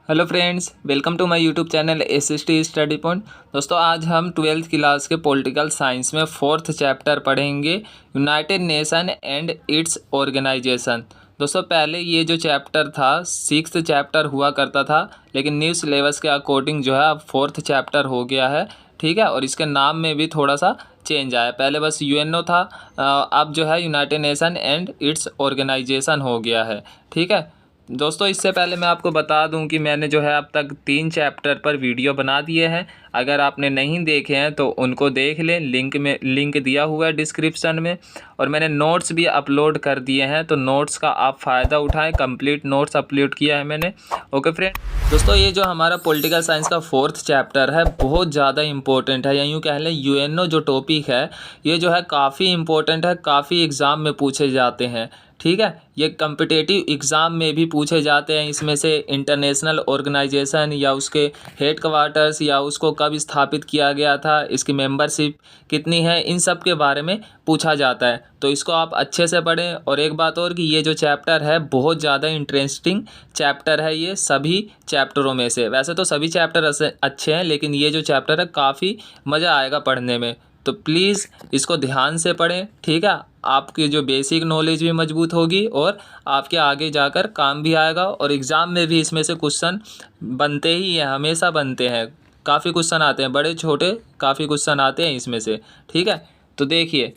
Hello friends, welcome to my YouTube channel SST study point. दोस्तों, आज हम 12th class के पॉलिटिकल साइंस में 4th चैप्टर पढ़ेंगे, united nation and its organisation. दोस्तों, पहले ये जो चैप्टर था 6th चैप्टर हुआ करता था, लेकिन न्यू सिलेबस के अकॉर्डिंग जो है अब 4th चैप्टर हो गया है। ठीक है, और इसके नाम में भी थोड़ा सा चेंज आया। पहले बस यूएनओ था, अब जो है united nation and its organisation हो गया है। ठीक है दोस्तों, इससे पहले मैं आपको बता दूं कि मैंने जो है अब तक 3 चैप्टर पर वीडियो बना दिए हैं। अगर आपने नहीं देखे हैं तो उनको देख लें, लिंक दिया हुआ है डिस्क्रिप्शन में। और मैंने नोट्स भी अपलोड कर दिए हैं, तो नोट्स का आप फ़ायदा उठाएं। कंप्लीट नोट्स अपलोड किया है मैंने। ओके फ्रेंड, दोस्तों ये जो हमारा पॉलिटिकल साइंस का 4th चैप्टर है बहुत ज़्यादा इंपॉर्टेंट है, या यूँ कह लें यूएनओ जो टॉपिक है ये जो है काफ़ी इंपॉर्टेंट है, काफ़ी एग्ज़ाम में पूछे जाते हैं। ठीक है, ये कम्पिटेटिव एग्ज़ाम में भी पूछे जाते हैं। इसमें से इंटरनेशनल ऑर्गेनाइजेशन या उसके हेड क्वार्टर्स या उसको कब स्थापित किया गया था, इसकी मेंबरशिप कितनी है, इन सब के बारे में पूछा जाता है। तो इसको आप अच्छे से पढ़ें। और एक बात और कि ये जो चैप्टर है बहुत ज़्यादा इंटरेस्टिंग चैप्टर है। ये सभी चैप्टरों में से, वैसे तो सभी चैप्टर अच्छे हैं, लेकिन ये जो चैप्टर है काफ़ी मज़ा आएगा पढ़ने में। तो प्लीज़ इसको ध्यान से पढ़ें। ठीक है, आपकी जो बेसिक नॉलेज भी मजबूत होगी और आपके आगे जाकर काम भी आएगा। और एग्ज़ाम में भी इसमें से क्वेश्चन बनते ही हैं, हमेशा बनते हैं। काफ़ी क्वेश्चन आते हैं, बड़े छोटे काफ़ी क्वेश्चन आते हैं इसमें से। ठीक है, तो देखिए,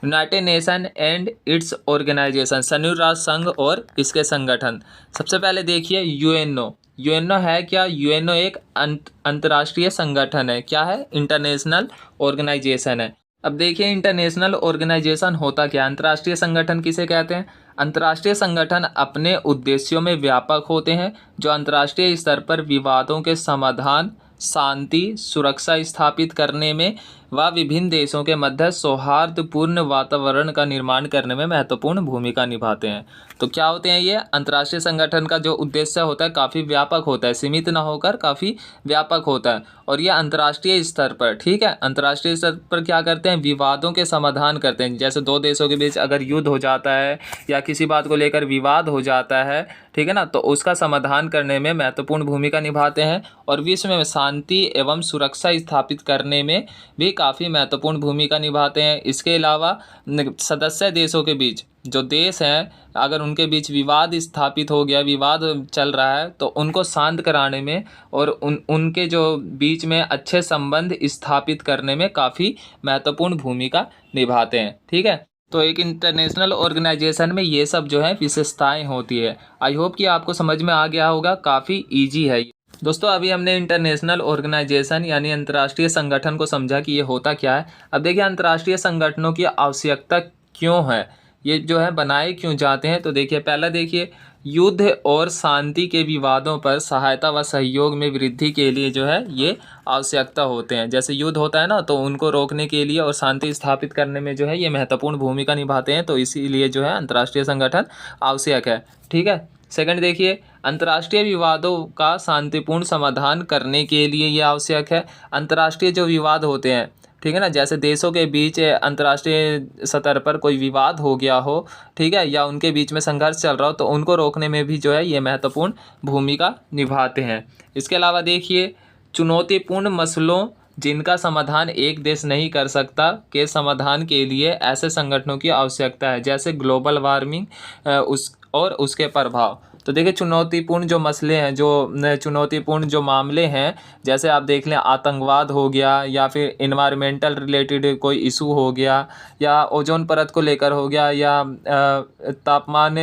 united nation and its organisation, संयुक्त राष्ट्र संघ और इसके संगठन। सबसे पहले देखिए यूएनओ। यूएनओ है क्या? यूएनओ एक अंतर्राष्ट्रीय संगठन है। क्या है? इंटरनेशनल ऑर्गेनाइजेशन है। अब देखिए, इंटरनेशनल ऑर्गेनाइजेशन होता क्या? अंतर्राष्ट्रीय संगठन किसे कहते हैं? अंतर्राष्ट्रीय संगठन अपने उद्देश्यों में व्यापक होते हैं, जो अंतर्राष्ट्रीय स्तर पर विवादों के समाधान, शांति, सुरक्षा स्थापित करने में व विभिन्न देशों के मध्य सौहार्दपूर्ण वातावरण का निर्माण करने में महत्वपूर्ण भूमिका निभाते हैं। तो क्या होते हैं ये? अंतर्राष्ट्रीय संगठन का जो उद्देश्य होता है काफ़ी व्यापक होता है, सीमित ना होकर काफ़ी व्यापक होता है। और ये अंतर्राष्ट्रीय स्तर पर, ठीक है, अंतर्राष्ट्रीय स्तर पर क्या करते हैं? विवादों के समाधान करते हैं। जैसे दो देशों के बीच अगर युद्ध हो जाता है या किसी बात को लेकर विवाद हो जाता है, ठीक है ना, तो उसका समाधान करने में महत्वपूर्ण भूमिका निभाते हैं। और विश्व में शांति एवं सुरक्षा स्थापित करने में भी काफ़ी महत्वपूर्ण भूमिका निभाते हैं। इसके अलावा सदस्य देशों के बीच, जो देश हैं, अगर उनके बीच विवाद स्थापित हो गया, विवाद चल रहा है, तो उनको शांत कराने में और उनके जो बीच में अच्छे संबंध स्थापित करने में काफ़ी महत्वपूर्ण भूमिका निभाते हैं। ठीक है, तो एक इंटरनेशनल ऑर्गेनाइजेशन में ये सब जो है विशेषताएं होती है। आई होप कि आपको समझ में आ गया होगा, काफ़ी ईजी है। दोस्तों, अभी हमने इंटरनेशनल ऑर्गेनाइजेशन यानी अंतर्राष्ट्रीय संगठन को समझा कि ये होता क्या है। अब देखिए, अंतर्राष्ट्रीय संगठनों की आवश्यकता क्यों है, ये जो है बनाए क्यों जाते हैं। तो देखिए, पहला देखिए, युद्ध और शांति के विवादों पर सहायता व सहयोग में वृद्धि के लिए जो है ये आवश्यकता होते हैं। जैसे युद्ध होता है ना, तो उनको रोकने के लिए और शांति स्थापित करने में जो है ये महत्वपूर्ण भूमिका निभाते हैं। तो इसीलिए जो है अंतर्राष्ट्रीय संगठन आवश्यक है। ठीक है, सेकंड देखिए, अंतर्राष्ट्रीय विवादों का शांतिपूर्ण समाधान करने के लिए ये आवश्यक है। अंतर्राष्ट्रीय जो विवाद होते हैं, ठीक है ना, जैसे देशों के बीच अंतर्राष्ट्रीय स्तर पर कोई विवाद हो गया हो, ठीक है, या उनके बीच में संघर्ष चल रहा हो, तो उनको रोकने में भी जो है ये महत्वपूर्ण भूमिका निभाते हैं। इसके अलावा देखिए, चुनौतीपूर्ण मसलों जिनका समाधान एक देश नहीं कर सकता के समाधान के लिए ऐसे संगठनों की आवश्यकता है। जैसे ग्लोबल वार्मिंग और उसके प्रभाव। तो देखिए, चुनौतीपूर्ण जो मसले हैं, जो चुनौतीपूर्ण जो मामले हैं, जैसे आप देख लें आतंकवाद हो गया, या फिर इन्वायरमेंटल रिलेटेड कोई इशू हो गया, या ओजोन परत को लेकर हो गया, या तापमान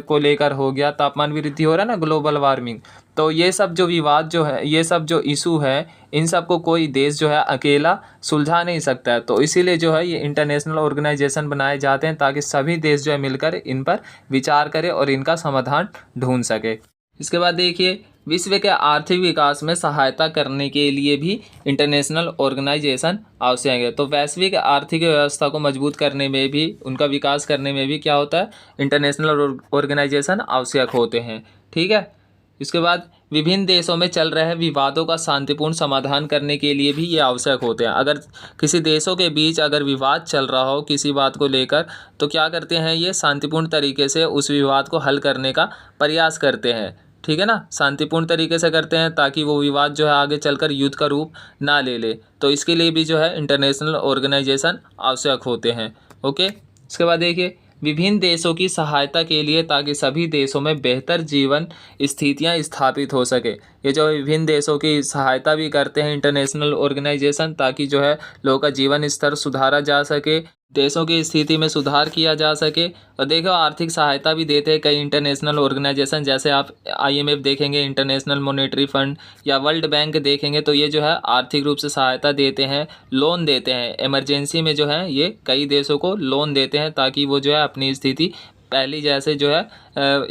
को लेकर हो गया, तापमान वृद्धि हो रहा है ना, ग्लोबल वार्मिंग। तो ये सब जो विवाद जो है, ये सब जो इशू है, इन सब को कोई देश जो है अकेला सुलझा नहीं सकता है। तो इसीलिए जो है ये इंटरनेशनल ऑर्गेनाइजेशन बनाए जाते हैं, ताकि सभी देश जो है मिलकर इन पर विचार करें और इनका समाधान ढूंढ सके। इसके बाद देखिए, विश्व के आर्थिक विकास में सहायता करने के लिए भी इंटरनेशनल ऑर्गेनाइजेशन आवश्यक है। तो वैश्विक आर्थिक व्यवस्था को मजबूत करने में भी, उनका विकास करने में भी क्या होता है? इंटरनेशनल ऑर्गेनाइजेशन आवश्यक होते हैं। ठीक है, इसके बाद विभिन्न देशों में चल रहे विवादों का शांतिपूर्ण समाधान करने के लिए भी ये आवश्यक होते हैं। अगर किसी देशों के बीच अगर विवाद चल रहा हो किसी बात को लेकर, तो क्या करते हैं? ये शांतिपूर्ण तरीके से उस विवाद को हल करने का प्रयास करते हैं। ठीक है ना, शांतिपूर्ण तरीके से करते हैं ताकि वो विवाद जो है आगे चलकर युद्ध का रूप ना ले ले। तो इसके लिए भी जो है इंटरनेशनल ऑर्गेनाइजेशन आवश्यक होते हैं। ओके, इसके बाद देखिए विभिन्न देशों की सहायता के लिए ताकि सभी देशों में बेहतर जीवन स्थितियां स्थापित हो सके। ये जो विभिन्न देशों की सहायता भी करते हैं इंटरनेशनल ऑर्गेनाइजेशन ताकि जो है लोगों का जीवन स्तर सुधारा जा सके, देशों की स्थिति में सुधार किया जा सके। और देखो आर्थिक सहायता भी देते हैं कई इंटरनेशनल ऑर्गेनाइजेशन, जैसे आप IMF देखेंगे, इंटरनेशनल मॉनेटरी फंड या वर्ल्ड बैंक देखेंगे तो ये जो है आर्थिक रूप से सहायता देते हैं, लोन देते हैं। इमरजेंसी में जो है ये कई देशों को लोन देते हैं ताकि वो जो है अपनी स्थिति पहली जैसे जो है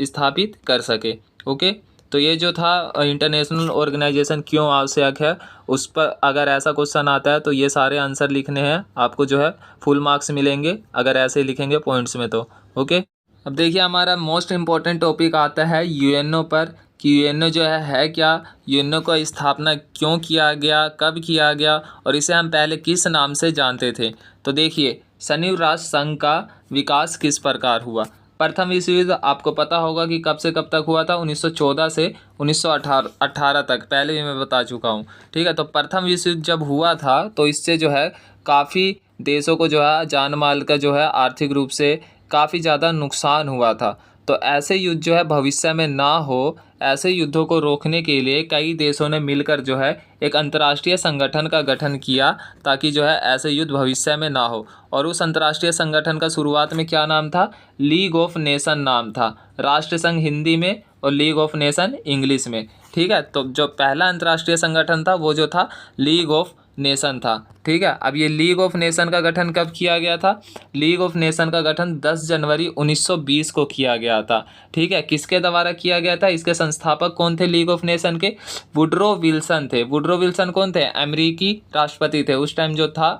स्थापित कर सके। ओके, तो ये जो था इंटरनेशनल ऑर्गेनाइजेशन क्यों आवश्यक है, उस पर अगर ऐसा क्वेश्चन आता है तो ये सारे आंसर लिखने हैं आपको, जो है फुल मार्क्स मिलेंगे अगर ऐसे लिखेंगे पॉइंट्स में तो। ओके, अब देखिए हमारा मोस्ट इम्पॉर्टेंट टॉपिक आता है UNO पर कि UNO जो है क्या, UNO का स्थापना क्यों किया गया, कब किया गया और इसे हम पहले किस नाम से जानते थे। तो देखिए संयुक्त राष्ट्र संघ का विकास किस प्रकार हुआ। प्रथम विश्व युद्ध आपको पता होगा कि कब से कब तक हुआ था, 1914 से 1918 तक, पहले भी मैं बता चुका हूँ। ठीक है, तो प्रथम विश्व युद्ध जब हुआ था तो इससे जो है काफ़ी देशों को जो है जान माल का जो है आर्थिक रूप से काफ़ी ज़्यादा नुकसान हुआ था। तो ऐसे युद्ध जो है भविष्य में ना हो, ऐसे युद्धों को रोकने के लिए कई देशों ने मिलकर जो है एक अंतर्राष्ट्रीय संगठन का गठन किया ताकि जो है ऐसे युद्ध भविष्य में ना हो। और उस अंतर्राष्ट्रीय संगठन का शुरुआत में क्या नाम था, लीग ऑफ नेशन नाम था, राष्ट्र संघ हिंदी में और लीग ऑफ नेशन इंग्लिश में। ठीक है, तो जो पहला अंतर्राष्ट्रीय संगठन था वो जो था लीग ऑफ नेशन था। ठीक है, अब ये लीग ऑफ नेशन का गठन कब किया गया था, लीग ऑफ नेशन का गठन 10 जनवरी 1920 को किया गया था। ठीक है, किसके द्वारा किया गया था, इसके संस्थापक कौन थे लीग ऑफ नेशन के, वुडरो विल्सन थे। वुडरो विल्सन कौन थे, अमेरिकी राष्ट्रपति थे उस टाइम जो था,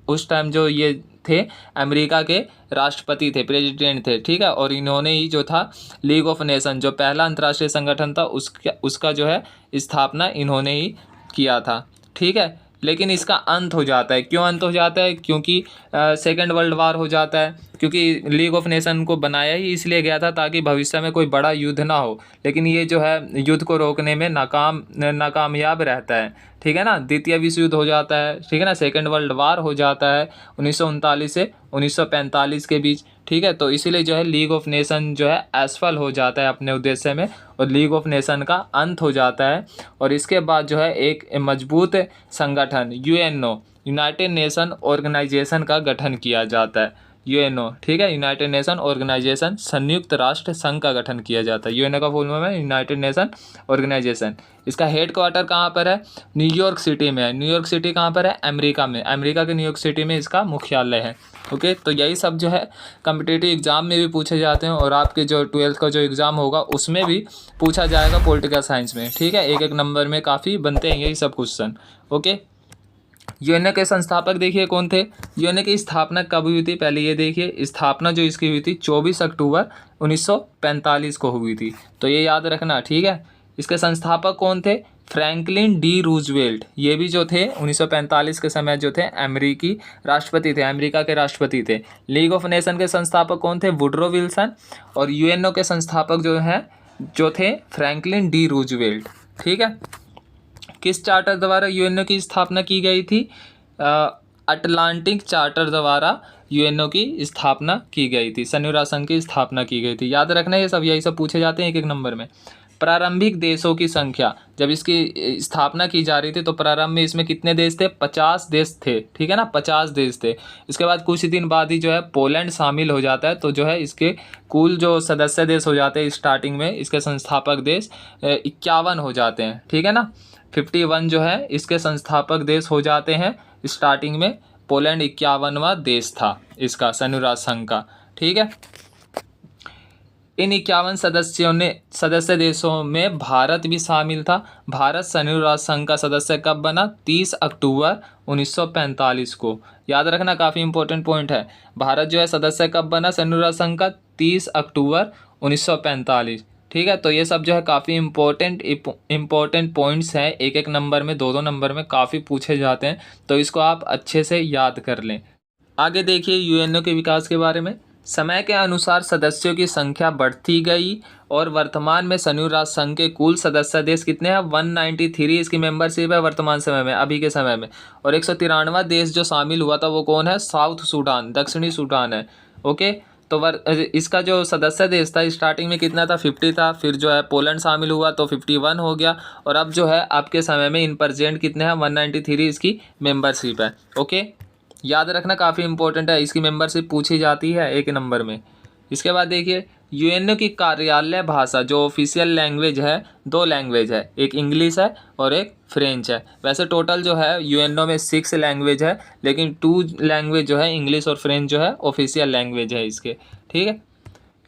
उस टाइम जो ये थे अमेरिका के राष्ट्रपति थे, प्रेसिडेंट थे। ठीक है, और इन्होंने ही जो था लीग ऑफ नेशन जो पहला अंतर्राष्ट्रीय संगठन था उसका जो है स्थापना इन्होंने ही किया था। ठीक है, लेकिन इसका अंत हो जाता है, क्यों अंत हो जाता है, क्योंकि सेकेंड वर्ल्ड वार हो जाता है। क्योंकि लीग ऑफ नेशन को बनाया ही इसलिए गया था ताकि भविष्य में कोई बड़ा युद्ध ना हो, लेकिन ये जो है युद्ध को रोकने में नाकामयाब रहता है। ठीक है ना, द्वितीय विश्व युद्ध हो जाता है। ठीक है ना, सेकेंड वर्ल्ड वार हो जाता है 1939 से 1945 के बीच। ठीक है, तो इसीलिए जो है लीग ऑफ नेशन जो है असफल हो जाता है अपने उद्देश्य में और लीग ऑफ नेशन का अंत हो जाता है। और इसके बाद जो है एक मजबूत संगठन UNO, यूनाइटेड नेशन ऑर्गेनाइजेशन का गठन किया जाता है। UNO, ठीक है, यूनाइटेड नेशन ऑर्गेनाइजेशन, संयुक्त राष्ट्र संघ का गठन किया जाता है। UNO का फुल फॉर्म है यूनाइटेड नेशन ऑर्गेनाइजेशन। इसका हेड क्वार्टर कहाँ पर है, न्यूयॉर्क सिटी में है। न्यूयॉर्क सिटी कहाँ पर है, अमेरिका में, अमेरिका के न्यूयॉर्क सिटी में इसका मुख्यालय है। ओके, तो यही सब जो है कम्पिटिटिव एग्जाम में भी पूछे जाते हैं और आपके जो 12th का जो एग्ज़ाम होगा उसमें भी पूछा जाएगा पॉलिटिकल साइंस में। ठीक है, एक एक नंबर में काफ़ी बनते हैं यही सब क्वेश्चन। ओके, UNO के संस्थापक देखिए कौन थे, UNO की स्थापना कब हुई थी, पहले ये देखिए स्थापना जो इसकी हुई थी 24 अक्टूबर 1945 को हुई थी, तो ये याद रखना। ठीक है, इसके संस्थापक कौन थे, फ्रैंकलिन डी रूजवेल्ट, ये भी जो थे 1945 के समय जो थे अमेरिकी राष्ट्रपति थे, अमेरिका के राष्ट्रपति थे। लीग ऑफ नेशन के संस्थापक कौन थे, वुडरो विल्सन, और UNO के संस्थापक जो थे फ्रैंकलिन डी रूजवेल्ट। ठीक है, किस चार्टर द्वारा UNO की स्थापना की गई थी, अटलांटिक चार्टर द्वारा UNO की स्थापना की गई थी, संयुक्त राष्ट्र संघ की स्थापना की गई थी। याद रखना ये सब, यही सब पूछे जाते हैं एक एक नंबर में। प्रारंभिक देशों की संख्या, जब इसकी स्थापना की जा रही थी तो प्रारंभ में इसमें कितने देश थे, 50 देश थे। ठीक है ना, 50 देश थे। इसके बाद कुछ दिन बाद ही जो है पोलैंड शामिल हो जाता है, तो जो है इसके कुल जो सदस्य देश हो जाते हैं स्टार्टिंग में, इसके संस्थापक देश 51 हो जाते हैं। ठीक है ना, 51 जो है इसके संस्थापक देश हो जाते हैं स्टार्टिंग में। पोलैंड 51वां देश था इसका, संयुक्त राष्ट्र संघ का। ठीक है, इन 51 सदस्य देशों में भारत भी शामिल था। भारत संयुक्त राष्ट्र संघ का सदस्य कब बना, 30 अक्टूबर 1945 को। याद रखना, काफ़ी इंपॉर्टेंट पॉइंट है। भारत जो है सदस्य कब बना संयुक्त राष्ट्र संघ का, 30 अक्टूबर 1945। ठीक है, तो ये सब जो है काफ़ी इंपॉर्टेंट पॉइंट्स हैं, एक एक नंबर में, दो दो नंबर में काफ़ी पूछे जाते हैं, तो इसको आप अच्छे से याद कर लें। आगे देखिए UNO के विकास के बारे में। समय के अनुसार सदस्यों की संख्या बढ़ती गई और वर्तमान में संयुक्त राष्ट्र संघ के कुल सदस्य देश कितने हैं? 193 इसकी मेंबरशिप है वर्तमान समय में, अभी के समय में। और 193वां देश जो शामिल हुआ था वो कौन है? साउथ सूडान, दक्षिणी सूडान है। ओके, तो इसका जो सदस्य देश था स्टार्टिंग में कितना था? 50 था। फिर जो है पोलैंड शामिल हुआ तो 51 हो गया। और अब जो है आपके समय में इन प्रेजेंट कितने हैं? 193 इसकी मेंबरशिप है। ओके, याद रखना, काफ़ी इंपॉर्टेंट है, इसकी मेंबरशिप पूछी जाती है 1 नंबर में। इसके बाद देखिए यूएनओ की कार्यालय भाषा जो ऑफिशियल लैंग्वेज है, 2 लैंग्वेज है, एक इंग्लिश है और एक फ्रेंच है। वैसे टोटल जो है यूएनओ में 6 लैंग्वेज है, लेकिन 2 लैंग्वेज जो है इंग्लिश और फ्रेंच जो है ऑफिशियल लैंग्वेज है इसके। ठीक है,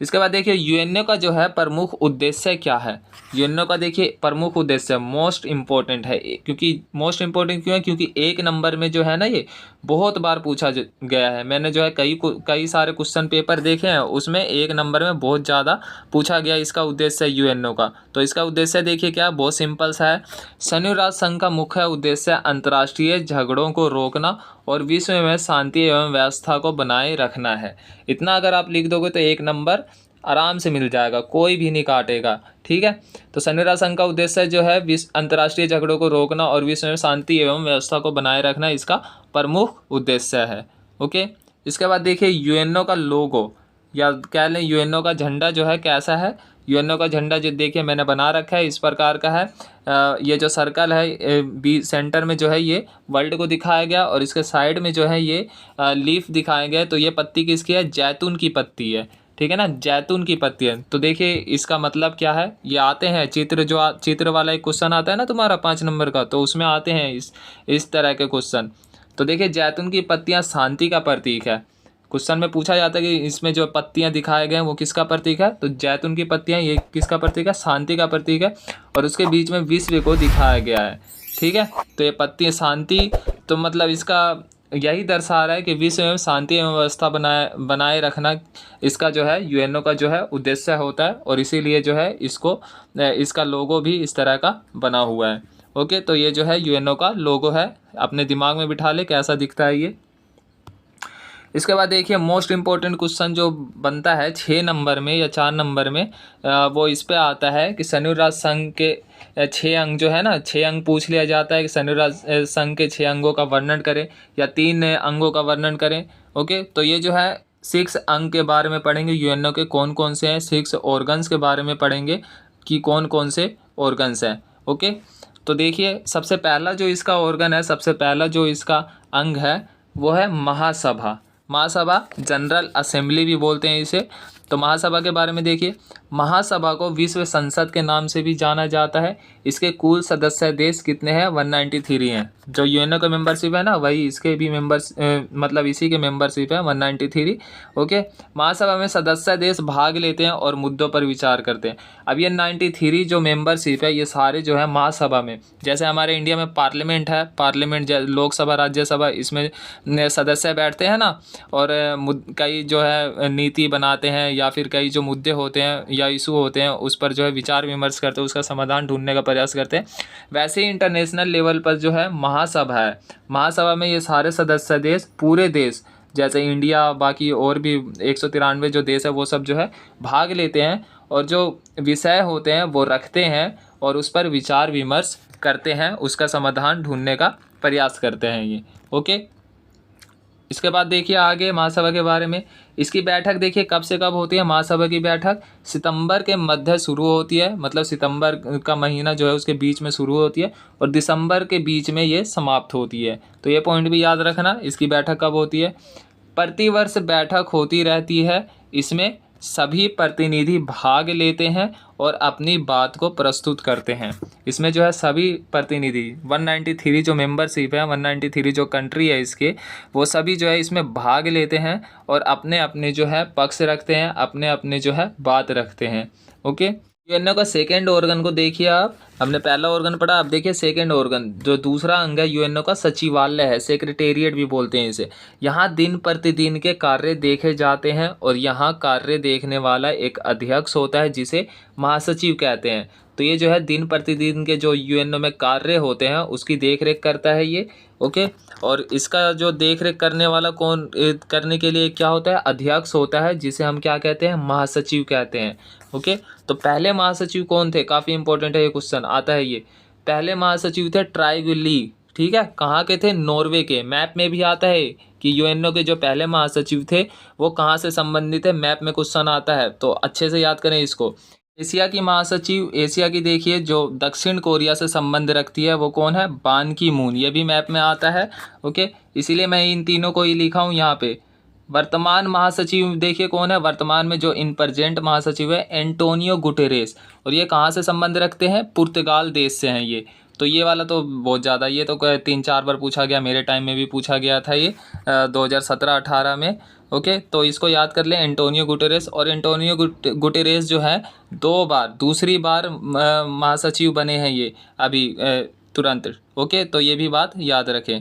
इसके बाद देखिए यूएनओ का जो है प्रमुख उद्देश्य क्या है। यूएनओ का देखिए प्रमुख उद्देश्य मोस्ट इम्पोर्टेंट है, क्योंकि मोस्ट इम्पोर्टेंट क्यों है? क्योंकि 1 नंबर में जो है ना ये बहुत बार पूछा गया है। मैंने जो है कई सारे क्वेश्चन पेपर देखे हैं, उसमें 1 नंबर में बहुत ज़्यादा पूछा गया इसका उद्देश्य यूएनओ का। तो इसका उद्देश्य देखिए क्या, बहुत सिंपल सा है। संयुक्त राष्ट्र संघ का मुख्य उद्देश्य अंतर्राष्ट्रीय झगड़ों को रोकना और विश्व में शांति एवं व्यवस्था को बनाए रखना है। इतना अगर आप लिख दोगे तो 1 नंबर आराम से मिल जाएगा, कोई भी नहीं काटेगा। ठीक है, तो संयुक्त राष्ट्र संघ का उद्देश्य जो है अंतर्राष्ट्रीय झगड़ों को रोकना और विश्व में शांति एवं व्यवस्था को बनाए रखना इसका प्रमुख उद्देश्य है। ओके, इसके बाद देखिए यूएनओ का लोगो या कह लें यूएनओ का झंडा जो है कैसा है। यूएनओ का झंडा जो देखिए मैंने बना रखा है इस प्रकार का है। ये जो सर्कल है बी सेंटर में जो है ये वर्ल्ड को दिखाया गया और इसके साइड में जो है ये लीफ दिखाया गया। तो ये पत्ती किसकी है? जैतून की पत्ती है। ठीक है ना, जैतून की पत्ती है। तो देखिए इसका मतलब क्या है, ये आते हैं चित्र, जो चित्र वाला एक क्वेश्चन आता है ना तुम्हारा 5 नंबर का, तो उसमें आते हैं इस तरह के क्वेश्चन। तो देखिए जैतून की पत्तियां शांति का प्रतीक है। क्वेश्चन में पूछा जाता है कि इसमें जो पत्तियां दिखाए गए हैं वो किसका प्रतीक है? तो जैतून की पत्तियां ये किसका प्रतीक है? शांति का प्रतीक है। और उसके बीच में विश्व को दिखाया गया है। ठीक है, तो ये पत्ती शांति, तो मतलब इसका यही दर्शा रहा है कि विश्व में शांति एवं व्यवस्था बनाए रखना इसका जो है यूएनओ का जो है उद्देश्य होता है। और इसीलिए जो है इसका लोगो भी इस तरह का बना हुआ है। ओके, तो ये जो है यूएनओ का लोगो है, अपने दिमाग में बिठा ले कैसा दिखता है ये। इसके बाद देखिए मोस्ट इम्पोर्टेंट क्वेश्चन जो बनता है 6 नंबर में या 4 नंबर में, वो इस पे आता है कि संयुक्त राष्ट्र संघ के 6 अंग जो है ना, 6 अंग पूछ लिया जाता है कि संयुक्त राष्ट्र संघ के 6 अंगों का वर्णन करें या 3 अंगों का वर्णन करें। ओके, तो ये जो है 6 अंग के बारे में पढ़ेंगे, यूएनओ के कौन कौन से हैं। 6 ऑर्गन्स के बारे में पढ़ेंगे कि कौन कौन से ऑर्गन्स हैं। ओके, तो देखिए सबसे पहला जो इसका ऑर्गन है, सबसे पहला जो इसका अंग है वो है महासभा। महासभा, जनरल असेंबली भी बोलते हैं इसे। तो महासभा के बारे में देखिए, महासभा को विश्व संसद के नाम से भी जाना जाता है। इसके कुल सदस्य देश कितने हैं? 193 हैं। जो यूएनओ का मेंबरशिप है ना, वही इसके भी मेंबर्स मतलब इसी के मेंबरशिप है 193। ओके, महासभा में सदस्य देश भाग लेते हैं और मुद्दों पर विचार करते हैं। अब ये 93 जो मेंबरशिप है ये सारे जो है महासभा में, जैसे हमारे इंडिया में पार्लियामेंट है, पार्लियामेंट लोकसभा राज्यसभा, इसमें सदस्य बैठते हैं ना और कई जो है नीति बनाते हैं या फिर कई जो मुद्दे होते हैं या इशू होते हैं उस पर जो है विचार विमर्श करते हैं, उसका समाधान ढूंढने का प्रयास करते हैं। वैसे ही इंटरनेशनल लेवल पर जो है महासभा है। महासभा में ये सारे सदस्य देश, पूरे देश जैसे इंडिया, बाकी और भी 193 जो देश है वो सब जो है भाग लेते हैं और जो विषय होते हैं वो रखते हैं और उस पर विचार विमर्श करते हैं, उसका समाधान ढूंढने का प्रयास करते हैं ये। ओके, इसके बाद देखिए आगे महासभा के बारे में। इसकी बैठक देखिए कब से कब होती है। महासभा की बैठक सितंबर के मध्य शुरू होती है, मतलब सितंबर का महीना जो है उसके बीच में शुरू होती है और दिसंबर के बीच में ये समाप्त होती है। तो ये पॉइंट भी याद रखना, इसकी बैठक कब होती है। प्रतिवर्ष बैठक होती रहती है, इसमें सभी प्रतिनिधि भाग लेते हैं और अपनी बात को प्रस्तुत करते हैं। इसमें जो है सभी प्रतिनिधि 193 जो मेंबरशिप है, 193 जो कंट्री है इसके, वो सभी जो है इसमें भाग लेते हैं और अपने अपने जो है पक्ष रखते हैं, अपने अपने जो है बात रखते हैं। ओके, यूएनओ का सेकेंड ऑर्गन को देखिए आप। हमने पहला ऑर्गन पढ़ा, अब देखिए सेकेंड ऑर्गन जो दूसरा अंग है यूएनओ का, सचिवालय है, सेक्रेटेरिएट भी बोलते हैं इसे। यहाँ दिन प्रतिदिन के कार्य देखे जाते हैं और यहाँ कार्य देखने वाला एक अध्यक्ष होता है जिसे महासचिव कहते हैं। तो ये जो है दिन प्रतिदिन के जो यूएनओ में कार्य होते हैं उसकी देख रेख करता है ये। ओके, और इसका जो देख रेख करने वाला कौन करने के लिए क्या होता है, अध्यक्ष होता है, जिसे हम क्या कहते हैं, महासचिव कहते हैं। ओके, तो पहले महासचिव कौन थे, काफ़ी इंपॉर्टेंट है ये क्वेश्चन आता है ये। पहले महासचिव थे ट्राइगुली, ठीक है, कहाँ के थे, नॉर्वे के। मैप में भी आता है कि यूएनओ के जो पहले महासचिव थे वो कहाँ से संबंधित है, मैप में क्वेश्चन आता है, तो अच्छे से याद करें इसको। एशिया की महासचिव, एशिया की देखिए जो दक्षिण कोरिया से संबंध रखती है वो कौन है, बान की मून, ये भी मैप में आता है। ओके, इसीलिए मैं इन तीनों को ही लिखा हूँ यहाँ पे। वर्तमान महासचिव देखिए कौन है, वर्तमान में जो इन प्रेजेंट महासचिव है एंटोनियो गुटेरेस, और ये कहाँ से संबंध रखते हैं, पुर्तगाल देश से हैं ये। तो ये वाला तो बहुत ज़्यादा, ये तो 3-4 बार पूछा गया, मेरे टाइम में भी पूछा गया था ये 2017-18 में। ओके, तो इसको याद कर लें, एंटोनियो गुटेरेस। और एंटोनियो गुटेरेस जो है 2 बार, दूसरी बार महासचिव बने हैं ये अभी तुरंत। ओके, तो ये भी बात याद रखें।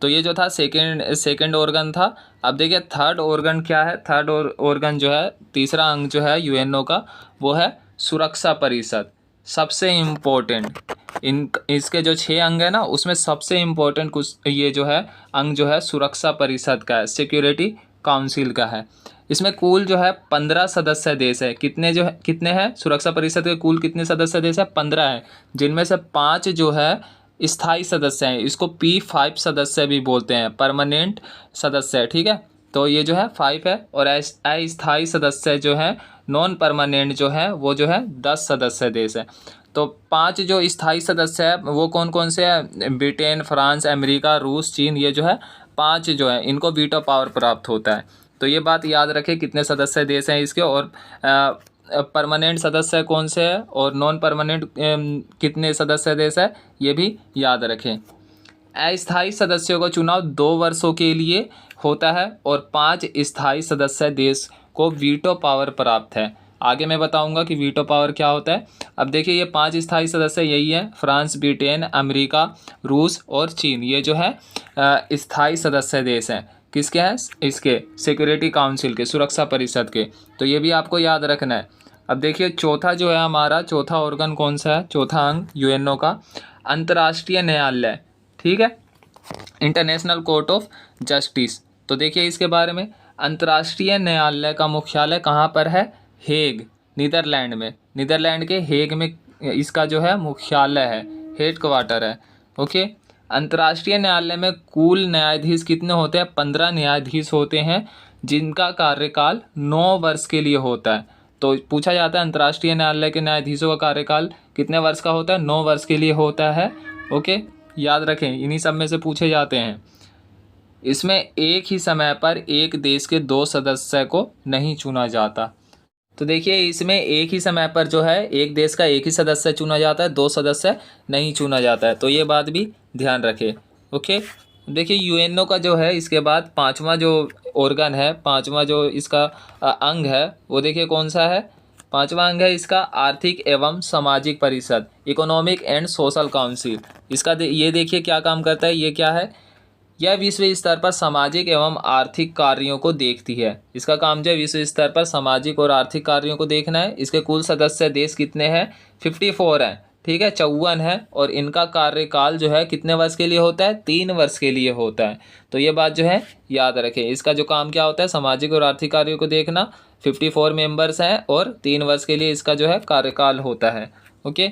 तो ये जो था सेकेंड ऑर्गन था। अब देखिए थर्ड ऑर्गन क्या है, थर्ड ऑर्गन जो है, तीसरा अंग जो है यूएनओ का, वो है सुरक्षा परिषद। सबसे इम्पोर्टेंट इसके जो 6 अंग है ना, उसमें सबसे इम्पोर्टेंट कुछ ये जो है अंग जो है सुरक्षा परिषद का है, सिक्योरिटी काउंसिल का है। इसमें कुल जो है 15 सदस्य देश है। कितने हैं सुरक्षा परिषद के, कुल कितने सदस्य देश है, 15 है, जिनमें से 5 जो है स्थायी सदस्य हैं। इसको P5 सदस्य भी बोलते हैं, परमानेंट सदस्य, ठीक है। तो ये जो है 5 है, और अस्थायी सदस्य जो है, नॉन परमानेंट जो है, वो जो है 10 सदस्य देश है। तो 5 जो स्थायी सदस्य है वो कौन कौन से हैं, ब्रिटेन, फ्रांस, अमेरिका, रूस, चीन, ये जो है 5 जो है इनको वीटो पावर प्राप्त होता है। तो ये बात याद रखें कितने सदस्य देश हैं इसके, और परमानेंट सदस्य कौन से है और नॉन परमानेंट कितने सदस्य देश है, ये भी याद रखें। अस्थायी सदस्यों का चुनाव 2 वर्षों के लिए होता है, और 5 स्थायी सदस्य देश को वीटो पावर प्राप्त है। आगे मैं बताऊंगा कि वीटो पावर क्या होता है। अब देखिए ये 5 स्थायी सदस्य यही है, फ्रांस, ब्रिटेन, अमेरिका, रूस और चीन, ये जो है स्थायी सदस्य देश हैं। किसके हैं, इसके सिक्योरिटी काउंसिल के, सुरक्षा परिषद के। तो ये भी आपको याद रखना है। अब देखिए चौथा जो है हमारा, चौथा ऑर्गन कौन सा है, चौथा अंग यूएनओ का, अंतर्राष्ट्रीय न्यायालय, ठीक है, इंटरनेशनल कोर्ट ऑफ जस्टिस। तो देखिए इसके बारे में, अंतर्राष्ट्रीय न्यायालय का मुख्यालय कहाँ पर है, हेग, नीदरलैंड में, नीदरलैंड के हेग में इसका जो है मुख्यालय है, हेड क्वार्टर है। ओके, अंतर्राष्ट्रीय न्यायालय में कुल न्यायाधीश कितने होते हैं, 15 न्यायाधीश होते हैं, जिनका कार्यकाल 9 वर्ष के लिए होता है। तो पूछा जाता है अंतर्राष्ट्रीय न्यायालय के न्यायाधीशों का कार्यकाल कितने वर्ष का होता है, 9 वर्ष के लिए होता है। ओके, याद रखें, इन्हीं सब में से पूछे जाते हैं। इसमें एक ही समय पर एक देश के 2 सदस्य को नहीं चुना जाता। तो देखिए इसमें एक ही समय पर जो है एक देश का एक ही सदस्य चुना जाता है, 2 सदस्य नहीं चुना जाता है। तो ये बात भी ध्यान रखें। ओके, देखिए यूएनओ का जो है इसके बाद 5वां जो ऑर्गन है, 5वां जो इसका अंग है, वो देखिए कौन सा है, 5वां अंग है इसका आर्थिक एवं सामाजिक परिषद, इकोनॉमिक एंड सोशल काउंसिल। इसका ये देखिए क्या काम करता है, ये क्या है, यह विश्व स्तर पर सामाजिक एवं आर्थिक कार्यों को देखती है। इसका काम जो है विश्व स्तर पर सामाजिक और आर्थिक कार्यों को देखना है। इसके कुल सदस्य देश कितने हैं, 54 हैं, ठीक है, 54 है, और इनका कार्यकाल जो है कितने वर्ष के लिए होता है, 3 वर्ष के लिए होता है। तो ये बात जो है याद रखें, इसका जो काम क्या होता है, सामाजिक और आर्थिक कार्यों को देखना। 54 मेंबर्स हैं और 3 वर्ष के लिए इसका जो है कार्यकाल होता है। ओके,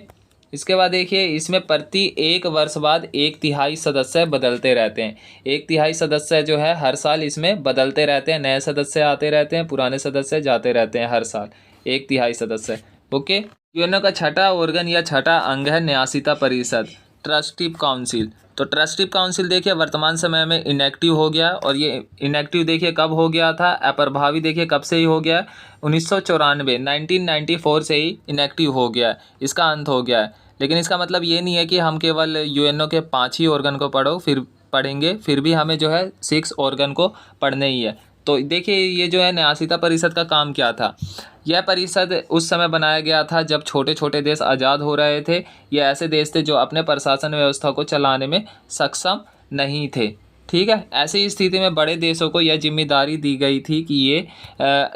इसके बाद देखिए इसमें प्रति 1 वर्ष बाद 1/3 सदस्य बदलते रहते हैं। 1/3 सदस्य जो है हर साल इसमें बदलते रहते हैं, नए सदस्य आते रहते हैं, पुराने सदस्य जाते रहते हैं हर साल, 1/3 सदस्य। ओके, यूएनओ का छठा ऑर्गन या छठा अंग है न्यासिता परिषद, ट्रस्टीव काउंसिल। तो ट्रस्टीव काउंसिल देखिए वर्तमान समय में इनएक्टिव हो गया, और ये इनएक्टिव देखिए कब हो गया था, अप्रभावी देखिए कब से ही हो गया, 1994 से ही इनएक्टिव हो गया, इसका अंत हो गया है। लेकिन इसका मतलब ये नहीं है कि हम केवल यूएनओ के 5 ही ऑर्गन को पढ़ेंगे, फिर भी हमें जो है 6 ऑर्गन को पढ़ने ही है। तो देखिए ये जो है न्यासिता परिषद का काम क्या था, यह परिषद उस समय बनाया गया था जब छोटे छोटे देश आज़ाद हो रहे थे। ये ऐसे देश थे जो अपने प्रशासन व्यवस्था को चलाने में सक्षम नहीं थे, ठीक है। ऐसी स्थिति में बड़े देशों को यह जिम्मेदारी दी गई थी कि ये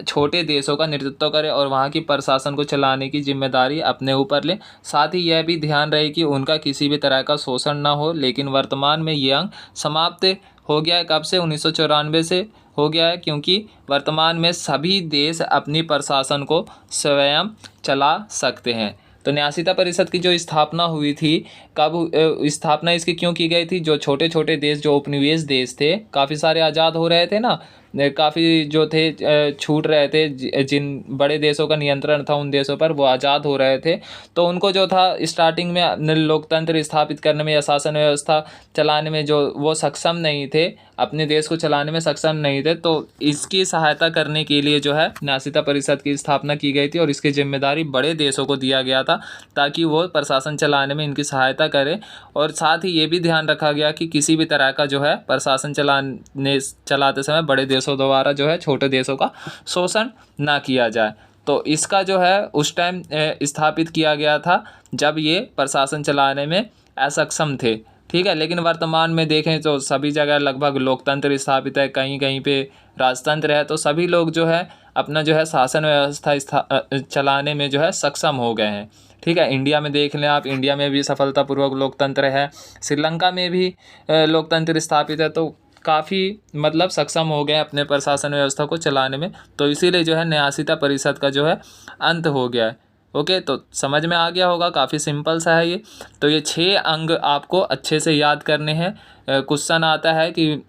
छोटे देशों का नेतृत्व करे और वहाँ की प्रशासन को चलाने की जिम्मेदारी अपने ऊपर ले। साथ ही यह भी ध्यान रहे कि उनका किसी भी तरह का शोषण ना हो। लेकिन वर्तमान में ये अंग समाप्त हो गया है। कब से? 1994 से हो गया है, क्योंकि वर्तमान में सभी देश अपनी प्रशासन को स्वयं चला सकते हैं। तो न्यासीता परिषद की जो स्थापना हुई थी, कब स्थापना इसकी क्यों की गई थी? जो छोटे छोटे देश, जो उपनिवेश देश थे, काफ़ी सारे आज़ाद हो रहे थे ना, काफ़ी जो थे छूट रहे थे, जिन बड़े देशों का नियंत्रण था उन देशों पर, वो आज़ाद हो रहे थे। तो उनको जो था स्टार्टिंग में लोकतंत्र स्थापित करने में या शासन व्यवस्था चलाने में जो वो सक्षम नहीं थे, अपने देश को चलाने में सक्षम नहीं थे। तो इसकी सहायता करने के लिए जो है न्यासीता परिषद की स्थापना की गई थी और इसकी जिम्मेदारी बड़े देशों को दिया गया था ताकि वो प्रशासन चलाने में इनकी सहायता करें। और साथ ही ये भी ध्यान रखा गया कि किसी भी तरह का जो है प्रशासन चलाते समय बड़े देशों द्वारा जो है छोटे देशों का शोषण ना किया जाए। तो इसका जो है उस टाइम स्थापित किया गया था जब ये प्रशासन चलाने में असक्षम थे। ठीक है। लेकिन वर्तमान में देखें तो सभी जगह लगभग लोकतंत्र स्थापित है, कहीं कहीं पे राजतंत्र है। तो सभी लोग जो है अपना जो है शासन व्यवस्था चलाने में जो है सक्षम हो गए हैं। ठीक है। इंडिया में देख लें आप, इंडिया में भी सफलतापूर्वक लोकतंत्र है, श्रीलंका में भी लोकतंत्र स्थापित है। तो काफ़ी मतलब सक्षम हो गए अपने प्रशासन व्यवस्था को चलाने में। तो इसीलिए जो है न्यासीता परिषद का जो है अंत हो गया है। ओके, तो समझ में आ गया होगा, काफ़ी सिंपल सा है ये। तो ये 6 अंग आपको अच्छे से याद करने हैं। क्वेश्चन आता है कि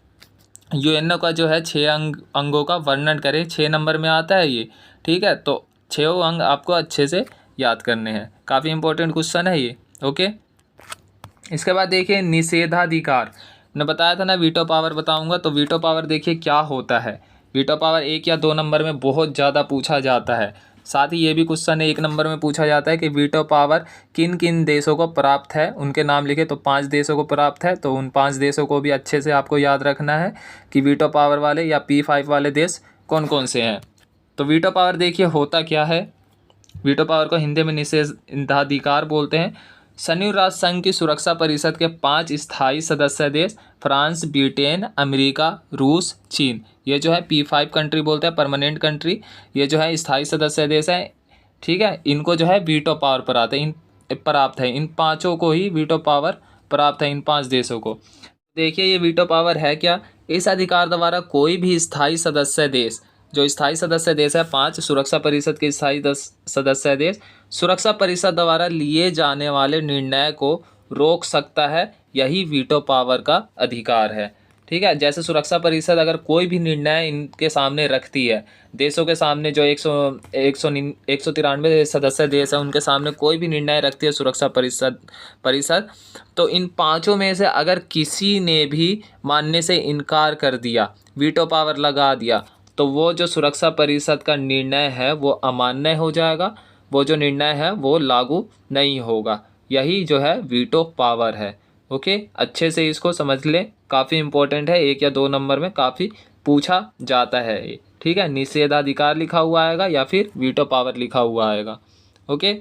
यूएनओ का जो है 6 अंगों का वर्णन करें, 6 नंबर में आता है ये। ठीक है। तो 6 अंग आपको अच्छे से याद करने हैं, काफ़ी इंपॉर्टेंट क्वेश्चन है ये। ओके, इसके बाद देखिए निषेधाधिकार। मैंने बताया था ना वीटो पावर बताऊंगा, तो वीटो पावर देखिए क्या होता है। वीटो पावर 1 या 2 नंबर में बहुत ज़्यादा पूछा जाता है। साथ ही ये भी क्वेश्चन 1 नंबर में पूछा जाता है कि वीटो पावर किन किन देशों को प्राप्त है, उनके नाम लिखे। तो 5 देशों को प्राप्त है। तो उन 5 देशों को भी अच्छे से आपको याद रखना है कि वीटो पावर वाले या P5 वाले देश कौन कौन से हैं। तो वीटो पावर देखिए होता क्या है। वीटो पावर को हिंदी में निषेधाधिकार बोलते हैं। संयुक्त राष्ट्र संघ की सुरक्षा परिषद के 5 स्थायी सदस्य देश फ्रांस, ब्रिटेन, अमेरिका, रूस, चीन, ये जो है P5 कंट्री बोलते हैं, परमानेंट कंट्री। ये जो है स्थायी सदस्य देश है। ठीक है। इनको जो है वीटो पावर प्राप्त है। इन 5 को ही वीटो पावर प्राप्त है, इन 5 देशों को। देखिए ये वीटो पावर है क्या। इस अधिकार द्वारा कोई भी स्थायी सदस्य देश, जो स्थायी सदस्य देश है 5 सुरक्षा परिषद के स्थायी सदस्य देश, सुरक्षा परिषद द्वारा लिए जाने वाले निर्णय को रोक सकता है। यही वीटो पावर का अधिकार है। ठीक है। जैसे सुरक्षा परिषद अगर कोई भी निर्णय इनके सामने रखती है, देशों के सामने जो 193 सदस्य देश है उनके सामने कोई भी निर्णय रखती है सुरक्षा परिषद, तो इन 5 में से अगर किसी ने भी मानने से इनकार कर दिया, वीटो पावर लगा दिया, तो वो जो सुरक्षा परिषद का निर्णय है वो अमान्य हो जाएगा। वो जो निर्णय है वो लागू नहीं होगा। यही जो है वीटो पावर है। ओके, अच्छे से इसको समझ लें, काफ़ी इंपॉर्टेंट है। 1 या 2 नंबर में काफ़ी पूछा जाता है ये। ठीक है। निषेधाधिकार लिखा हुआ आएगा या फिर वीटो पावर लिखा हुआ आएगा। ओके,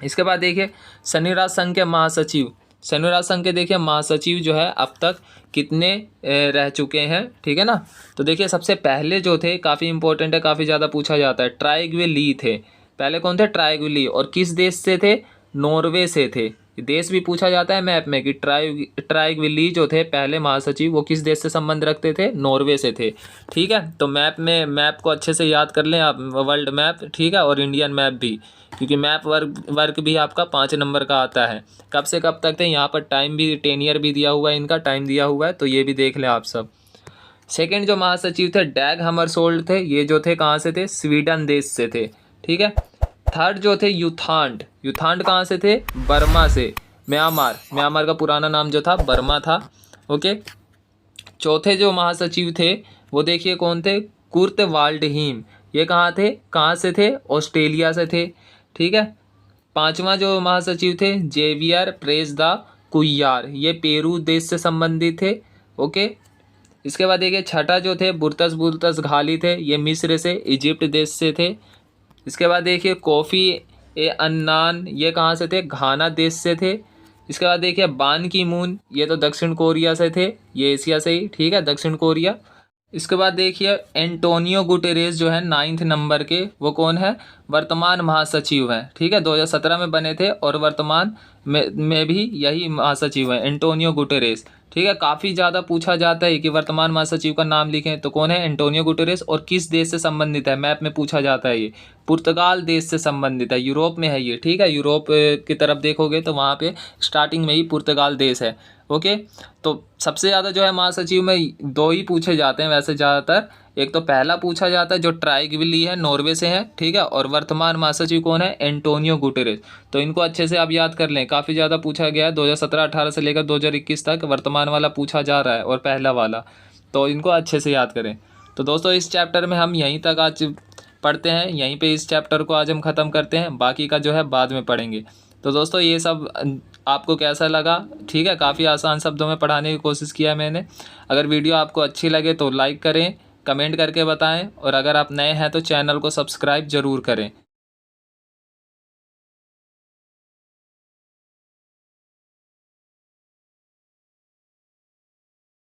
इसके बाद देखिए संयुक्त राष्ट्र संघ के महासचिव। संयुक्त राष्ट्र संघ के देखिए महासचिव जो है अब तक कितने रह चुके हैं। ठीक है ना। तो देखिए सबसे पहले जो थे, काफ़ी इंपॉर्टेंट है, काफ़ी ज़्यादा पूछा जाता है, ट्राइग्वे ली थे। पहले कौन थे? ट्राइग्वे ली। और किस देश से थे? नॉर्वे से थे। देश भी पूछा जाता है मैप में कि ट्राइग्वे ली जो थे पहले महासचिव, वो किस देश से संबंध रखते थे? नॉर्वे से थे। ठीक है। तो मैप को अच्छे से याद कर लें आप, वर्ल्ड मैप। ठीक है। और इंडियन मैप भी, क्योंकि मैप वर्क भी आपका 5 नंबर का आता है। कब से कब तक थे, यहाँ पर टाइम भी, 10 ईयर भी दिया हुआ है, इनका टाइम दिया हुआ है, तो ये भी देख लें आप सब। सेकंड जो महासचिव थे डैग हैमरशोल्ड थे। ये जो थे कहाँ से थे? स्वीडन देश से थे। ठीक है। थर्ड जो थे युथांड कहाँ से थे? बर्मा से। म्यांमार का पुराना नाम जो था बर्मा था। ओके। चौथे जो महासचिव थे वो देखिए कौन थे? कुर्ट वाल्डहीम। ये कहाँ से थे? ऑस्ट्रेलिया से थे। ठीक है। 5वां जो महासचिव थे जेवियर प्रेस दा कुयार, ये पेरू देश से संबंधित थे। ओके। इसके बाद देखिए छठा जो थे बुर्तस घाली थे, ये मिस्र से, इजिप्ट देश से थे। इसके बाद देखिए कोफ़ी अन्नान, ये कहाँ से थे? घाना देश से थे। इसके बाद देखिए बान की मून, ये तो दक्षिण कोरिया से थे, ये एशिया से ही, ठीक है, दक्षिण कोरिया। इसके बाद देखिए एंटोनियो गुटेरेस जो है 9th नंबर के, वो कौन है, वर्तमान महासचिव हैं, ठीक है, 2017 में बने थे और वर्तमान में भी यही महासचिव हैं, एंटोनियो गुटेरेस, ठीक है। काफ़ी ज़्यादा पूछा जाता है कि वर्तमान महासचिव का नाम लिखें, तो कौन है, एंटोनियो गुटेरेस, और किस देश से संबंधित है, मैप में पूछा जाता है, ये पुर्तगाल देश से संबंधित है, यूरोप में है ये, ठीक है, यूरोप की तरफ देखोगे तो वहाँ पे स्टार्टिंग में ही पुर्तगाल देश है। ओके, तो सबसे ज़्यादा जो है महासचिव में दो ही पूछे जाते हैं वैसे ज़्यादातर, एक तो पहला पूछा जाता है जो ट्राइगविली है, नॉर्वे से है, ठीक है, और वर्तमान महासचिव कौन है, एंटोनियो गुटेरेस। तो इनको अच्छे से आप याद कर लें, काफ़ी ज़्यादा पूछा गया है, 2017-18 से लेकर 2021 तक वर्तमान वाला पूछा जा रहा है और पहला वाला, तो इनको अच्छे से याद करें। तो दोस्तों इस चैप्टर में हम यहीं तक आज पढ़ते हैं, यहीं पे इस चैप्टर को आज हम ख़त्म करते हैं, बाकी का जो है बाद में पढ़ेंगे। तो दोस्तों ये सब आपको कैसा लगा, ठीक है, काफ़ी आसान शब्दों में पढ़ाने की कोशिश किया है मैंने। अगर वीडियो आपको अच्छी लगे तो लाइक करें, कमेंट करके बताएं, और अगर आप नए हैं तो चैनल को सब्सक्राइब ज़रूर करें।